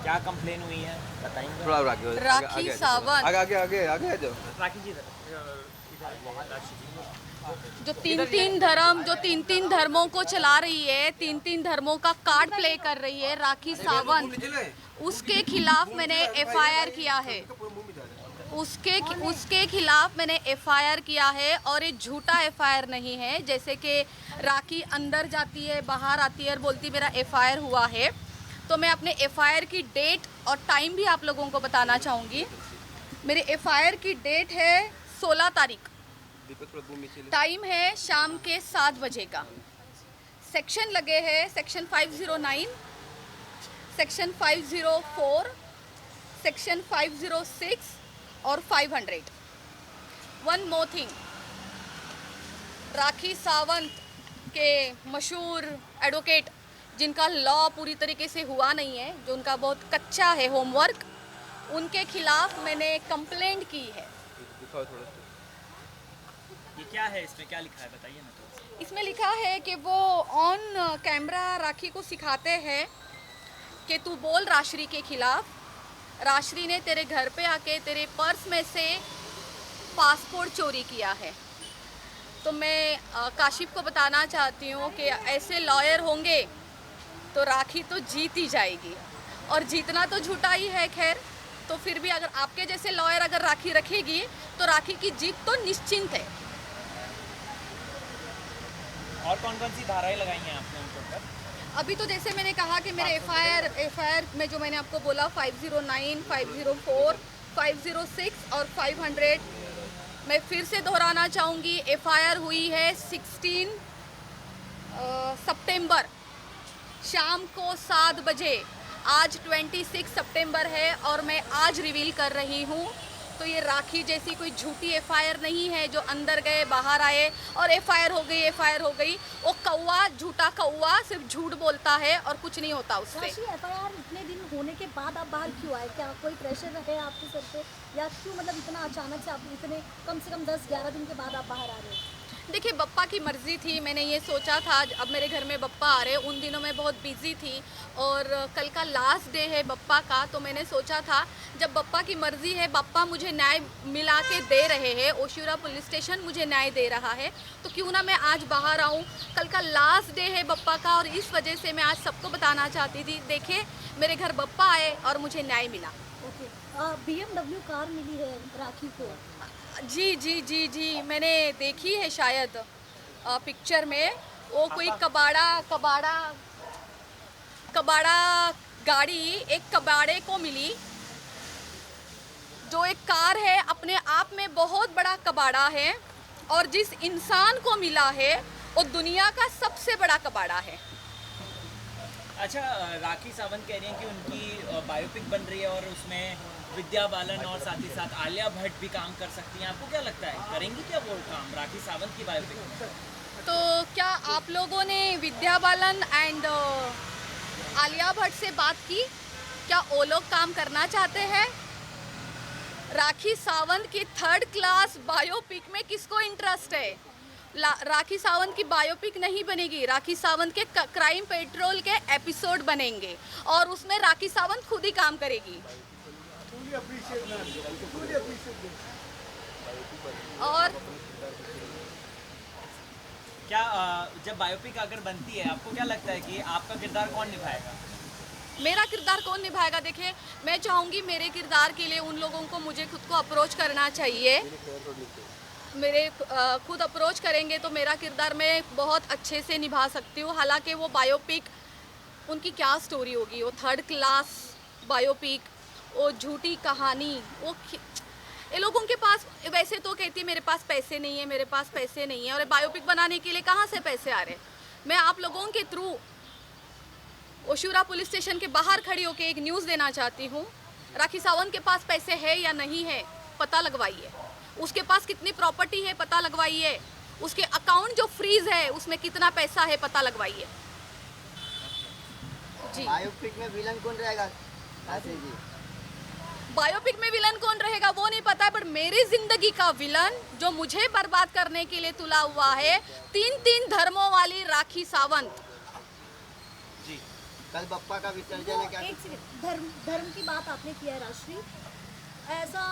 क्या कंप्लेन हुई है बताएंगे? थोड़ा आगे राखी सावंत आगे आगे आगे आगे आ जाओ। राखी जी इधर राशि जी। जो तीन तीन धर्मों को चला रही है, तीन तीन धर्मों का कार्ड प्ले कर रही है राखी सावंत, उसके खिलाफ मैंने एफआईआर किया है। उसके खिलाफ मैंने एफआईआर किया है, और ये झूठा एफआईआर नहीं है जैसे कि राखी अंदर जाती है बाहर आती है और बोलती मेरा एफआईआर हुआ है। तो मैं अपने एफआईआर की डेट और टाइम भी आप लोगों को बताना चाहूँगी। मेरे एफआईआर की डेट है 16 तारीख, टाइम है शाम के 7 बजे का। सेक्शन लगे हैं सेक्शन 509, सेक्शन 504, सेक्शन 506 और 500। One more thing, Rakhi Sawant के मशहूर एडवोकेट जिनका लॉ पूरी तरीके से हुआ नहीं है, जो उनका बहुत कच्चा है होमवर्क, उनके खिलाफ मैंने कंप्लेंट की है। ये क्या है, इसमें क्या लिखा है बताइए ना तो। इसमें लिखा है कि वो ऑन कैमरा राखी को सिखाते हैं कि तू बोल राश्री के खिलाफ, राश्री ने तेरे घर पे आके तेरे पर्स में से पासपोर्ट चोरी किया है। तो मैं काशिफ को बताना चाहती हूँ कि ऐसे लॉयर होंगे तो राखी तो जीत ही जाएगी, और जीतना तो झूठा ही है। खैर, तो फिर भी अगर आपके जैसे लॉयर अगर राखी रखेगी तो राखी की जीत तो निश्चिंत है। और कौन कौन सी धाराएं लगाई हैं आपने उनके ऊपर? अभी तो जैसे मैंने कहा कि मेरे एफआईआर में जो मैंने आपको बोला 509, 504, 506 और 500, मैं फिर से दोहराना चाहूँगी। एफआईआर हुई है 16 सितंबर शाम को 7 बजे। आज 26 सितंबर है और मैं आज रिवील कर रही हूँ। तो ये राखी जैसी कोई झूठी एफआईआर नहीं है जो अंदर गए बाहर आए और एफआईआर हो गई, एफआईआर हो गई। वो कौवा, झूठा कौवा सिर्फ झूठ बोलता है और कुछ नहीं होता उससे। एफआईआर इतने दिन होने के बाद आप बाहर क्यों आए? क्या कोई प्रेशर है आपके सर पे, या क्यों मतलब इतना अचानक से आप इतने कम से कम 10-11 दिन के बाद आप बाहर आ रहे हो? देखिए, बप्पा की मर्ज़ी थी। मैंने ये सोचा था अब मेरे घर में बप्पा आ रहे, उन दिनों मैं बहुत बिज़ी थी और कल का लास्ट डे है बप्पा का। तो मैंने सोचा था जब बप्पा की मर्ज़ी है, बप्पा मुझे न्याय मिला के दे रहे हैं, ओशिवरा पुलिस स्टेशन मुझे न्याय दे रहा है, तो क्यों ना मैं आज बाहर आऊँ। कल का लास्ट डे है बप्पा का और इस वजह से मैं आज सबको बताना चाहती थी, देखिए मेरे घर बप्पा आए और मुझे न्याय मिला। ओके, BMW कार मिली है राखी को। जी जी जी जी, मैंने देखी है शायद पिक्चर में। वो कोई कबाड़ा गाड़ी एक कबाड़े को मिली, जो एक कार है अपने आप में बहुत बड़ा कबाड़ा है, और जिस इंसान को मिला है वो दुनिया का सबसे बड़ा कबाड़ा है। अच्छा, राखी सावंत कह रही हैं कि उनकी बायोपिक बन रही है और उसमें विद्या बालन और साथ ही साथ आलिया भट्ट भी काम कर सकती हैं। आपको क्या लगता है, करेंगी क्या वो काम राखी सावंत की बायोपिक में? तो क्या आप लोगों ने विद्या बालन एंड आलिया भट्ट से बात की? क्या वो लोग काम करना चाहते हैं? राखी सावंत की 3rd क्लास बायोपिक में किसको इंटरेस्ट है? राखी सावंत की बायोपिक नहीं बनेगी, राखी सावंत के क्राइम पेट्रोल के एपिसोड बनेंगे और उसमें राखी सावंत खुद ही काम करेगी। और क्या जब बायोपिक अगर बनती है, आपको क्या लगता है कि आपका किरदार कौन निभाएगा? मेरा किरदार कौन निभाएगा? देखिए, मैं चाहूँगी मेरे किरदार के लिए उन लोगों को मुझे खुद को अप्रोच करना चाहिए। मेरे खुद अप्रोच करेंगे तो मेरा किरदार मैं बहुत अच्छे से निभा सकती हूँ। हालांकि वो बायोपिक, उनकी क्या स्टोरी होगी, वो 3rd क्लास बायोपिक, वो झूठी कहानी, वो ये लोगों के पास वैसे तो कहती है मेरे पास पैसे नहीं है, मेरे पास पैसे नहीं है, और बायोपिक बनाने के लिए कहाँ से पैसे आ रहे? मैं आप लोगों के थ्रू ओशिवरा पुलिस स्टेशन के बाहर खड़ी होकर एक न्यूज़ देना चाहती हूँ। राखी सावंत के पास पैसे है या नहीं है, पता लगवाइए। उसके पास कितनी प्रॉपर्टी है, पता लगवाइए। उसके अकाउंट जो फ्रीज है उसमें कितना पैसा है, पता लगवाइए। जी, बायोपिक में विलन कौन रहेगा? जी, बायोपिक में विलन कौन रहेगा वो नहीं पता है, पर मेरी जिंदगी का विलन जो मुझे बर्बाद करने के लिए तुला हुआ है, 3 धर्मों वाली राखी सावंत। जी, कल बप्पा का विसर्जन है, क्या एक सेकंड, धर्म की बात आपने किया है राष्ट्रीय, ऐसा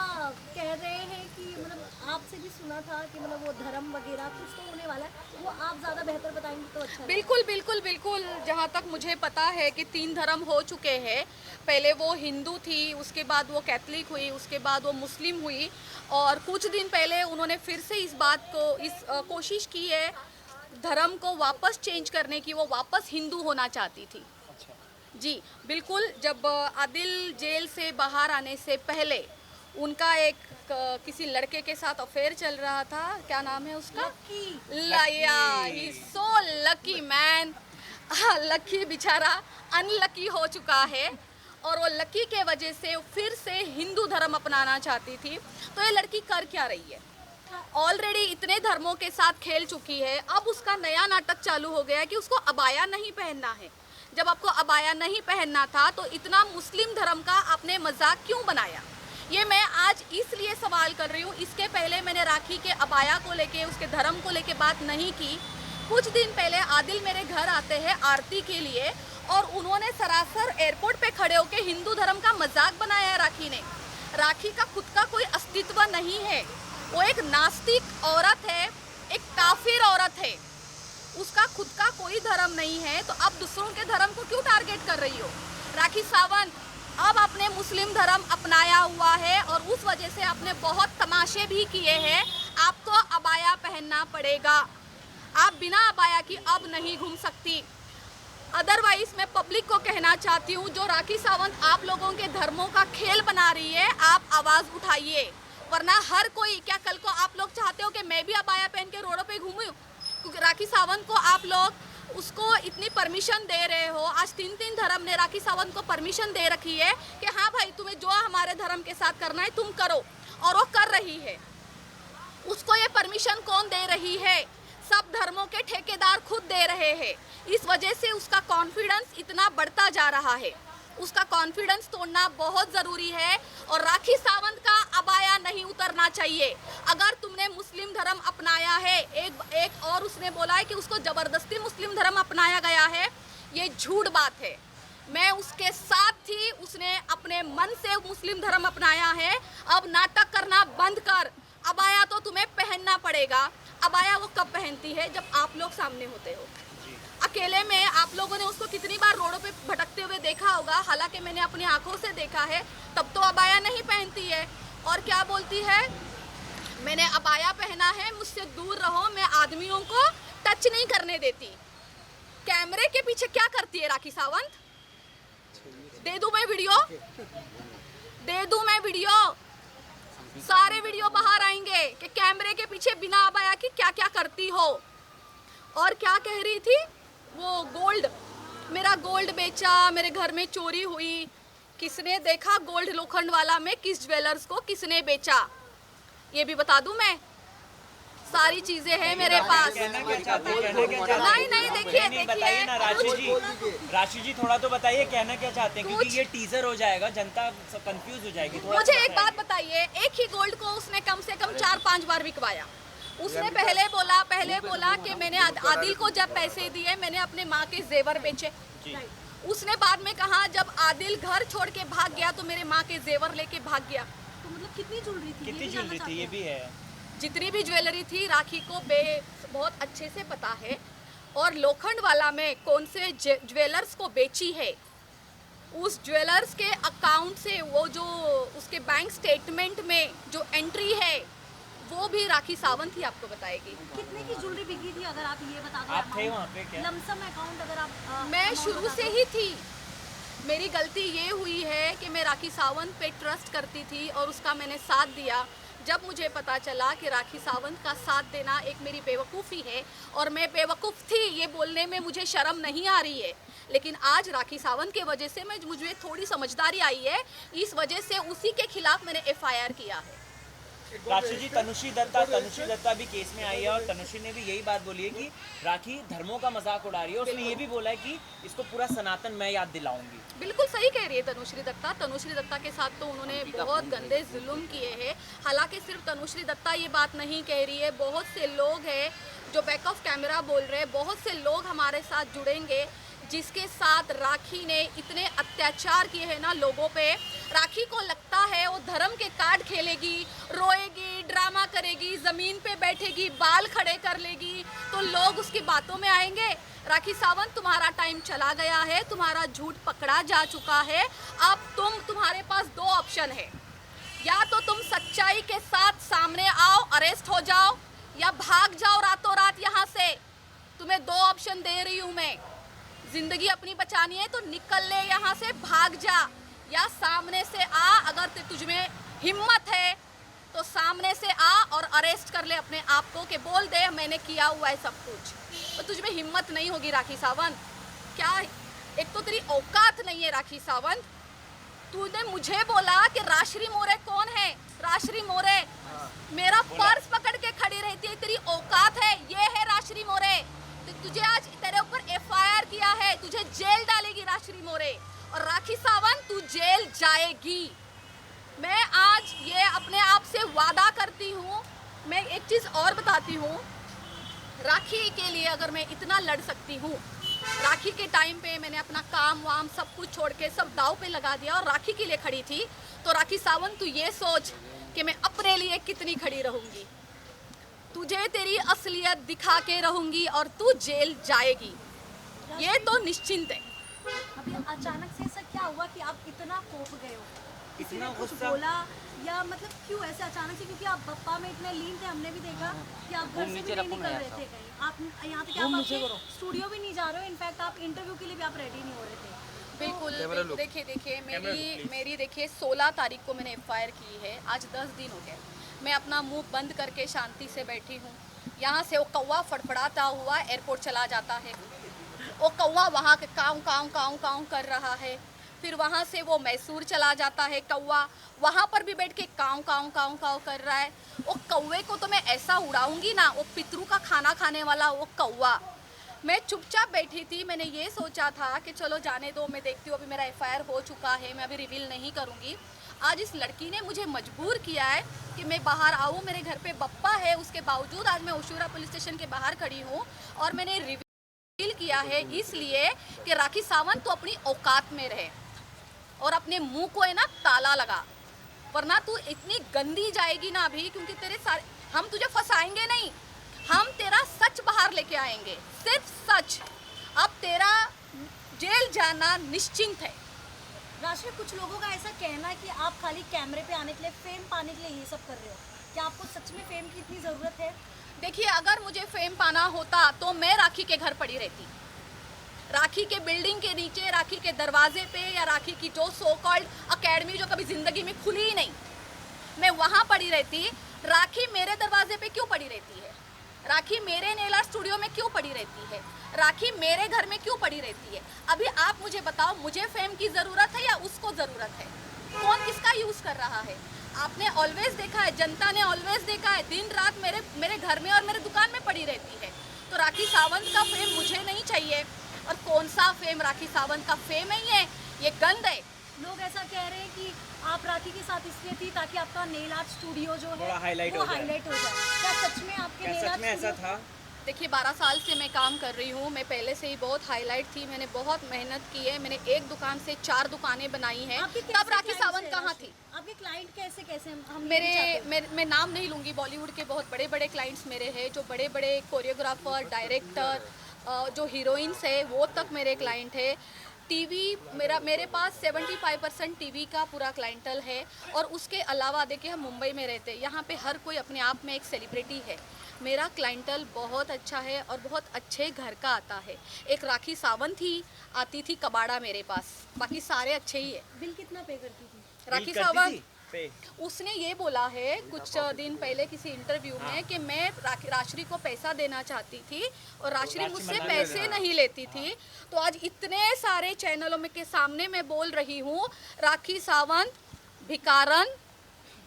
कह रहे हैं कि मतलब आपसे भी सुना था कि मतलब वो धर्म वगैरह कुछ तो होने वाला है, वो आप ज़्यादा बेहतर बताएंगे तो अच्छा रहेगा। बिल्कुल बिल्कुल बिल्कुल, जहाँ तक मुझे पता है कि 3 धर्म हो चुके हैं। पहले वो हिंदू थी, उसके बाद वो कैथलिक हुई, उसके बाद वो मुस्लिम हुई, और कुछ दिन पहले उन्होंने फिर से इस बात को कोशिश की है धर्म को वापस चेंज करने की। वो वापस हिंदू होना चाहती थी। जी बिल्कुल, जब आदिल जेल से बाहर आने से पहले उनका एक किसी लड़के के साथ अफेयर चल रहा था। क्या नाम है उसका? लाया। ही सो लकी मैन। लकी बेचारा अनलकी हो चुका है, और वो लकी के वजह से फिर से हिंदू धर्म अपनाना चाहती थी। तो ये लड़की कर क्या रही है? ऑलरेडी इतने धर्मों के साथ खेल चुकी है। अब उसका नया नाटक चालू हो गया कि उसको अबाया नहीं पहनना है। जब आपको अबाया नहीं पहनना था तो इतना मुस्लिम धर्म का आपने मजाक क्यों बनाया? ये मैं आज इसलिए सवाल कर रही हूँ। इसके पहले मैंने राखी के अबाया को लेके, उसके धर्म को लेके बात नहीं की। कुछ दिन पहले आदिल मेरे घर आते हैं आरती के लिए, और उन्होंने सरासर एयरपोर्ट पे खड़े होकर हिंदू धर्म का मजाक बनाया है राखी ने। राखी का खुद का कोई अस्तित्व नहीं है। वो एक नास्तिक औरत है, एक काफिर औरत है। उसका खुद का कोई धर्म नहीं है, तो अब दूसरों के धर्म को क्यों टारगेट कर रही हो? राखी सावंत, अब आपने मुस्लिम धर्म अपनाया हुआ है और उस वजह से आपने बहुत तमाशे भी किए हैं। आपको अबाया पहनना पड़ेगा। आप बिना अबाया की अब नहीं घूम सकती। अदरवाइज मैं पब्लिक को कहना चाहती हूँ, जो राखी सावंत आप लोगों के धर्मों का खेल बना रही है, आप आवाज़ उठाइए, वरना हर कोई, क्या कल को आप लोग चाहते हो कि मैं भी अबाया पहन के रोडों पे घूमूं? क्योंकि राखी सावंत को आप लोग उसको इतनी परमिशन दे रहे हो। आज 3 धर्म ने राखी सावंत को परमिशन दे रखी है कि हाँ भाई, तुम्हें जो हमारे धर्म के साथ करना है तुम करो, और वो कर रही है। उसको ये परमिशन कौन दे रही है? सब धर्मों के ठेकेदार खुद दे रहे हैं। इस वजह से उसका कॉन्फिडेंस इतना बढ़ता जा रहा है। उसका कॉन्फिडेंस तोड़ना बहुत ज़रूरी है, और राखी सावंत का अबाया नहीं उतरना चाहिए। अगर तुमने मुस्लिम धर्म अपनाया है, एक और उसने बोला है कि उसको ज़बरदस्ती मुस्लिम धर्म अपनाया गया है, ये झूठ बात है। मैं उसके साथ थी, उसने अपने मन से मुस्लिम धर्म अपनाया है। अब नाटक करना बंद कर। अबाया तो तुम्हें पहनना पड़ेगा। अबाया वो कब पहनती है? जब आप लोग सामने होते हो। अकेले में आप लोगों ने उसको कितनी बार रोडों पे भटकते हुए देखा होगा, हालांकि मैंने अपनी आंखों से देखा है। तब तो अबाया नहीं पहनती है, और क्या बोलती है? मैंने अबाया पहना है, मुझसे दूर रहो, मैं आदमियों को टच नहीं करने देती। कैमरे के पीछे क्या करती है राखी सावंत? दे दूं मैं वीडियो? दे दूं मैं वीडियो? सारे वीडियो बाहर आएंगे कि कैमरे के पीछे बिना अबाया की क्या क्या करती हो। और क्या कह रही थी वो? गोल्ड, मेरा गोल्ड बेचा, मेरे घर में चोरी हुई। किसने देखा गोल्ड लोखंड वाला में किस ज्वेलर्स को किसने बेचा? ये भी बता दूं मैं। सारी चीजें हैं मेरे पास। नहीं नहीं, देखिए बताइए ना राशि जी थोड़ा तो बताइए, कहना क्या चाहते हैं, क्योंकि ये टीजर हो जाएगा, जनता कंफ्यूज हो जाएगी। मुझे एक बात बताइए, एक ही गोल्ड को उसने कम से कम 4-5 बार बिकवाया। उसने पहले बोला कि मैंने आदिल को जब पैसे दिए, मैंने अपने माँ के जेवर बेचे। उसने बाद में कहा जब आदिल घर छोड़ के भाग गया तो मेरे माँ के जेवर लेके भाग गया। तो मतलब कितनी ज्वेलरी थी? ये भी है। जितनी भी ज्वेलरी थी राखी को बहुत अच्छे से पता है। और लोखंड वाला में कौन से ज्वेलर्स को बेची है, उस ज्वेलर्स के अकाउंट से, वो जो उसके बैंक स्टेटमेंट में जो एंट्री है, वो भी राखी सावंत ही आपको बताएगी। कितने की ज्वेलरी बिकी थी, अगर आप ये बता दो? आप थे वहाँ पे क्या? लमसम अकाउंट अगर आप मैं शुरू से ही थी। मेरी गलती ये हुई है कि मैं राखी सावंत पे ट्रस्ट करती थी और उसका मैंने साथ दिया। जब मुझे पता चला कि राखी सावंत का साथ देना एक मेरी बेवकूफ़ी है, और मैं बेवकूफ़ थी, ये बोलने में मुझे शर्म नहीं आ रही है, लेकिन आज राखी सावंत के वजह से मुझे थोड़ी समझदारी आई है। इस वजह से उसी के खिलाफ मैंने FIR किया है। राशि जी, तनुश्री दत्ता भी केस में आई है, और तनुश्री ने भी यही बात बोली है कि राखी धर्मों का मजाक उड़ा रही है। उसने ये भी बोला है कि इसको पूरा सनातन मैं याद दिलाऊंगी। बिल्कुल सही कह रही है तनुश्री दत्ता के साथ तो उन्होंने बहुत गंदे जुल्म किए हैं। हालांकि सिर्फ तनुश्री दत्ता ये बात नहीं कह रही है, बहुत से लोग हैं जो बैक ऑफ कैमरा बोल रहे हैं, बहुत से लोग हमारे साथ जुड़ेंगे जिसके साथ राखी ने इतने अत्याचार किए हैं ना लोगों पे। राखी को लगता है वो धर्म के कार्ड खेलेगी, रोएगी, ड्रामा करेगी, ज़मीन पे बैठेगी, बाल खड़े कर लेगी तो लोग उसकी बातों में आएंगे। राखी सावंत, तुम्हारा टाइम चला गया है, तुम्हारा झूठ पकड़ा जा चुका है। अब तुम्हारे पास दो ऑप्शन है, या तो तुम सच्चाई के साथ सामने आओ, अरेस्ट हो जाओ, या भाग जाओ रातों रात यहाँ से। तुम्हें दो ऑप्शन दे रही हूँ मैं। जिंदगी अपनी बचानी है तो निकल ले यहाँ से, भाग जा, या सामने से आ। अगर तुझमें हिम्मत है तो सामने से आ और अरेस्ट कर ले अपने आप को कि बोल दे मैंने किया हुआ है सब कुछ। तो तुझमें हिम्मत नहीं होगी राखी सावंत। क्या एक तो तेरी औकात नहीं है राखी सावंत। तूने मुझे बोला कि राश्री मोरे कौन है? राश्री मोरे मेरा पर्स पकड़ के खड़ी रहती है, तेरी औकात है? ये है राश्री मोरे। तो तुझे आज तेरे ऊपर FIR किया है, तुझे जेल डालेगी राश्री मोरे। और राखी सावंत, तू जेल जाएगी। मैं आज ये अपने आप से वादा करती हूँ। मैं एक चीज़ और बताती हूँ, राखी के लिए अगर मैं इतना लड़ सकती हूँ, राखी के टाइम पे मैंने अपना काम वाम सब कुछ छोड़ के सब दाव पे लगा दिया और राखी के लिए खड़ी थी, तो राखी सावंत तू ये सोच कि मैं अपने लिए कितनी खड़ी रहूँगी। तुझे तेरी असलियत दिखा के रहूँगी और तू जेल जाएगी, ये तो निश्चिंत है। अभी अचानक से ऐसा क्या हुआ कि आप इतना कोप गए हो? किसी ने इतना कुछ गुस्सा? बोला या मतलब क्यों ऐसे अचानक से? क्योंकि आप बप्पा में इतने लीन थे, हमने भी देखा कि आप घर से भी नहीं निकल रहे थे कहीं। आप यहाँ तक आप अपने स्टूडियो भी नहीं जा रहे हो, इनफैक्ट आप इंटरव्यू के लिए भी आप रेडी नहीं हो रहे थे। बिल्कुल। देखिए मेरी देखिए 16 तारीख को मैंने FIR की है, आज 10 दिन हो गए। मैं अपना मुंह बंद करके शांति से बैठी हूँ। यहाँ से वो कौवा फड़फड़ाता हुआ एयरपोर्ट चला जाता है, वो कौवा वहाँ के काऊ काऊ काऊ काऊ कर रहा है। फिर वहाँ से वो मैसूर चला जाता है कौवा, वहाँ पर भी बैठ के काऊ काऊ काऊ काऊ कर रहा है। वो कौवे को तो मैं ऐसा उड़ाऊंगी ना, वो पितरू का खाना खाने वाला वो कौवा। मैं चुपचाप बैठी थी, मैंने ये सोचा था कि चलो जाने दो, मैं देखती हूँ, अभी मेरा FIR हो चुका है, मैं अभी रिवील नहीं करूँगी। आज इस लड़की ने मुझे मजबूर किया है कि मैं बाहर आऊँ। मेरे घर पे बप्पा है, उसके बावजूद आज मैं ओशूरा पुलिस स्टेशन के बाहर खड़ी हूँ और मैंने रिवील किया है इसलिए कि राखी सावंत तो अपनी औकात में रहे और अपने मुंह को है ना ताला लगा, वरना तू इतनी गंदी जाएगी ना अभी, क्योंकि तेरे सारे हम तुझे फंसाएंगे नहीं, हम तेरा सच बाहर लेके आएंगे, सिर्फ सच। अब तेरा जेल जाना निश्चिंत है। राशि, कुछ लोगों का ऐसा कहना है कि आप खाली कैमरे पे आने के लिए, फेम पाने के लिए ये सब कर रहे हो। क्या आपको सच में फेम की इतनी ज़रूरत है? देखिए, अगर मुझे फेम पाना होता तो मैं राखी के घर पड़ी रहती, राखी के बिल्डिंग के नीचे, राखी के दरवाजे पे, या राखी की जो सो कॉल्ड अकेडमी जो कभी ज़िंदगी में खुली ही नहीं, मैं वहाँ पड़ी रहती। राखी मेरे दरवाजे पे क्यों पड़ी रहती है? राखी मेरे नेल आर्ट स्टूडियो में क्यों पड़ी रहती है? राखी मेरे घर में क्यों पड़ी रहती है? अभी आप मुझे बताओ, मुझे फेम की ज़रूरत है या उसको ज़रूरत है? कौन किसका यूज़ कर रहा है? आपने ऑलवेज देखा है, जनता ने ऑलवेज देखा है, दिन रात मेरे घर में और मेरे दुकान में पड़ी रहती है। तो राखी सावंत का फेम मुझे नहीं चाहिए। और कौन सा फेम राखी सावंत का फेम नहीं है, ये गंद है। लोग ऐसा कह रहे हैं कि आप राखी के साथ इसलिए थी ताकि आपका नेल आर्ट स्टूडियो जो है हाईलाइट वो हाईलाइट हो जाए। क्या सच में आपके नेल आर्ट ऐसा स्टूडियो? था? देखिए, 12 साल से मैं काम कर रही हूँ, मैं पहले से ही बहुत हाईलाइट थी, मैंने बहुत मेहनत की है, मैंने एक दुकान से 4 दुकानें बनाई हैं। आपके तब कैसे राखी clients सावंत हैं कहाँ राशि? थी? आपके क्लाइंट कैसे कैसे हम मैं नाम नहीं लूँगी, बॉलीवुड के बहुत बड़े बड़े क्लाइंट्स मेरे हैं, जो बड़े बड़े कोरियोग्राफर, डायरेक्टर, जो हीरोइंस है वो तक मेरे क्लाइंट है। टीवी मेरे पास 75% टीवी का पूरा क्लाइंटल है। और उसके अलावा देखिए, हम मुंबई में रहते हैं, यहाँ पे हर कोई अपने आप में एक सेलिब्रिटी है। मेरा क्लाइंटल बहुत अच्छा है और बहुत अच्छे घर का आता है। एक राखी सावंत ही आती थी कबाड़ा मेरे पास, बाकी सारे अच्छे ही है। बिल कितना पे करती थी? राखी सावंत उसने ये बोला है कुछ दिन पहले किसी इंटरव्यू में कि मैं राश्री को पैसा देना चाहती थी और राश्री मुझसे पैसे नहीं लेती थी। तो आज इतने सारे चैनलों में के सामने मैं बोल रही हूँ, राखी सावंत भिकारन,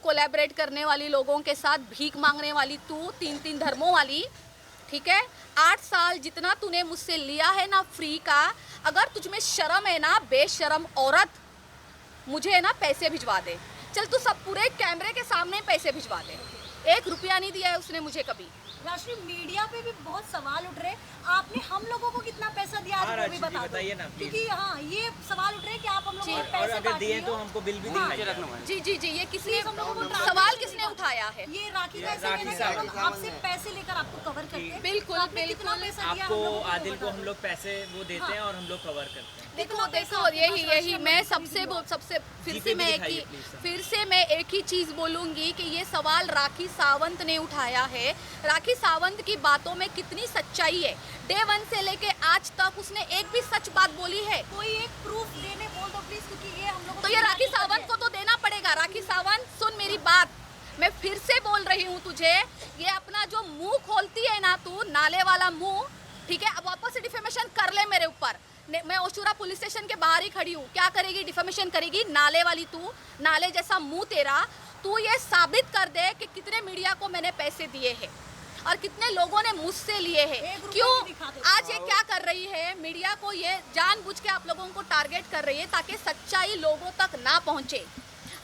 कोलैबोरेट करने वाली लोगों के साथ भीख मांगने वाली तू, 3 धर्मों वाली, ठीक है? 8 साल जितना तूने मुझसे लिया है ना फ्री का, अगर तुझमें शर्म है ना, बेशर्म औरत, मुझे है ना पैसे भिजवा दे। चल, तू सब पूरे कैमरे के सामने पैसे भिजवा दे। 1 रुपया नहीं दिया है उसने मुझे कभी। राशि मीडिया पे भी बहुत सवाल उठ रहे हैं, आपने हम लोगों को कितना पैसा दिया आज हाँ, वो भी राशि जी, बता दो। बताइए ना, प्लीज। क्योंकि हाँ ये सवाल उठ रहे हैं कि आप हम लोगों को और पैसे अगर बांट दिए रही तो हो। हमको बिल भी हाँ। दिखाइए। जी जी जी, ये किसने प्लीज हम लोगों को सवाल ट्रांसपेरेंसी किसने दिखाओ। उठाया है? ये राखी का ऐसे राखी कहना है सावंत। कि हम आपसे पैसे लेकर आपको कवर करते हैं। बिल्कुल, तो आपने कितना बिल्कुल। पैसा दिया आपको हम लोगों को वो आदिल को बता हम दो। लोग पैसे वो देते हैं और हम लोग कवर करते हैं। देखो कितना पैसा देखो, आपके यही पास यही राशि मैं है? सबसे फिर जीपे से भी मैं दिखाइए, please, सर। फिर से मैं एक ही चीज बोलूंगी कि ये सवाल राखी सावंत ने उठाया है। राखी सावंत की बातों में कितनी सच्चाई है, डे 1 से लेके आज तक उसने एक भी सच बात बोली है? कोई एक प्रूफ देने बोल दो प्लीज, क्योंकि ये हम लोगों तो ये राखी सावंत को तो देना पड़ेगा। राखी सावंत सुन मेरी बात, मैं फिर से बोल रही हूँ तुझे, ये अपना जो मुंह खोलती है ना तू, नाले वाला मुंह, ठीक है, अब वापस से डिफेमेशन कर ले मेरे ऊपर। मैं ओशुरा पुलिस स्टेशन के बाहर ही खड़ी हूँ, क्या करेगी? डिफेमेशन करेगी। नाले वाली तू, नाले जैसा मुंह तेरा, तू ये साबित कर दे कि कितने मीडिया को मैंने पैसे दिए हैं और कितने लोगों ने मुझसे लिए हैं। एक रुपए क्यों भी दिखा दे। आज ये क्या कर रही है? मीडिया को ये जानबूझ के आप लोगों को टारगेट कर रही है ताकि सच्चाई लोगों तक ना पहुंचे।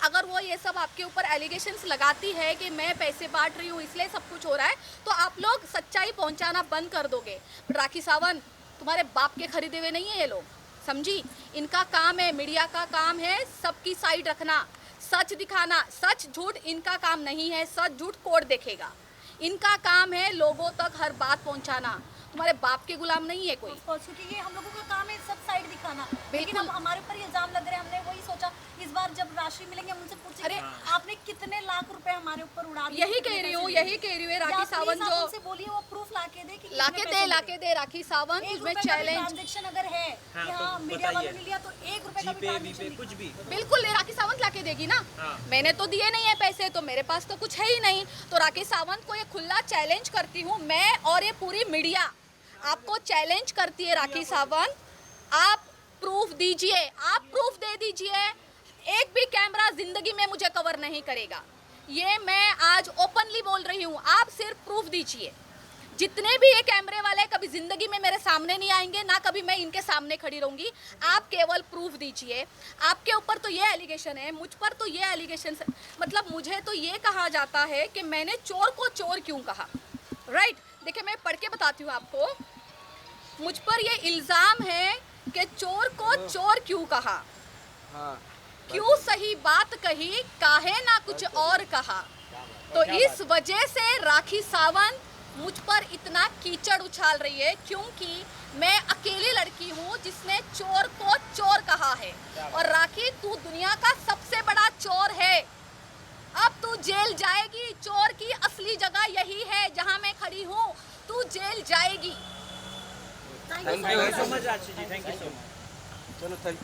अगर वो ये सब आपके ऊपर एलिगेशंस लगाती है कि मैं पैसे बांट रही हूँ इसलिए सब कुछ हो रहा है, तो आप लोग सच्चाई पहुंचाना बंद कर दोगे। राखी सावंत, तुम्हारे बाप के खरीदे हुए नहीं है ये लोग, समझी? इनका काम है, मीडिया का काम है सबकी साइड रखना, सच दिखाना। सच झूठ इनका काम नहीं है, सच झूठ कोर्ट देखेगा। इनका काम है लोगों तक हर बात पहुंचाना, तुम्हारे बाप के गुलाम नहीं है कोई। क्योंकि ये हम लोगों का काम है सब साइड दिखाना, लेकिन बिल्कुल। अब हमारे ऊपर ये इल्जाम लग रहे हैं। हमने वही सोचा इस बार जब राशि मिलेंगे हम उनसे पूछेंगे अरे, आपने कितने लाख रुपए हमारे ऊपर उड़ा दिए। यही कह रही हूँ, यही कह रही हूँ राखी सावंत जो से बोलिए वो प्रूफ लाके दे कि लाके दे राखी सावंत, तुझमें चैलेंज। ट्रांजैक्शन अगर है हाँ, कि तो हाँ मीडिया वालों बताइए। ने लिया तो 1 रुपए का भी जीपे ट्रांजैक्शन वीपे कुछ भी। बिल्कुल राखी सावंत लाके देगी ना। हाँ। मैंने तो दिए नहीं है पैसे, तो मेरे पास तो कुछ है ही नहीं। तो राखी सावंत को ये खुला चैलेंज करती हूँ मैं, और ये पूरी मीडिया आपको चैलेंज करती है। राखी सावंत, आप प्रूफ दीजिए, आप प्रूफ दे दीजिए। एक भी कैमरा जिंदगी में मुझे कवर नहीं करेगा, ये मैं आज ओपनली बोल रही हूँ। आप सिर्फ प्रूफ दीजिए। जितने भी ये कैमरे वाले कभी जिंदगी में मेरे सामने नहीं आएंगे, ना कभी मैं इनके सामने खड़ी रहूंगी। आप केवल प्रूफ दीजिए। आपके ऊपर तो ये एलिगेशन है, मुझ पर तो ये एलिगेशन, मतलब मुझे तो ये कहा जाता है कि मैंने चोर को चोर क्यों कहा। राइट, देखिए मैं पढ़ के बताती हूँ आपको। मुझ पर ये इल्जाम है कि चोर को चोर क्यों कहा, क्यों सही बात कही, काहे ना कुछ और कहा। तो इस वजह से राखी सावंत मुझ पर इतना कीचड़ उछाल रही है, क्योंकि मैं अकेली लड़की हूँ जिसने चोर को चोर कहा है। और राखी, तू दुनिया का सबसे बड़ा चोर है। अब तू जेल जाएगी। चोर की असली जगह यही है जहाँ मैं खड़ी हूँ, तू जेल जाएगी। थैंक यू सो मच राशि जी, थैंक यू सो मच। चलो थैंक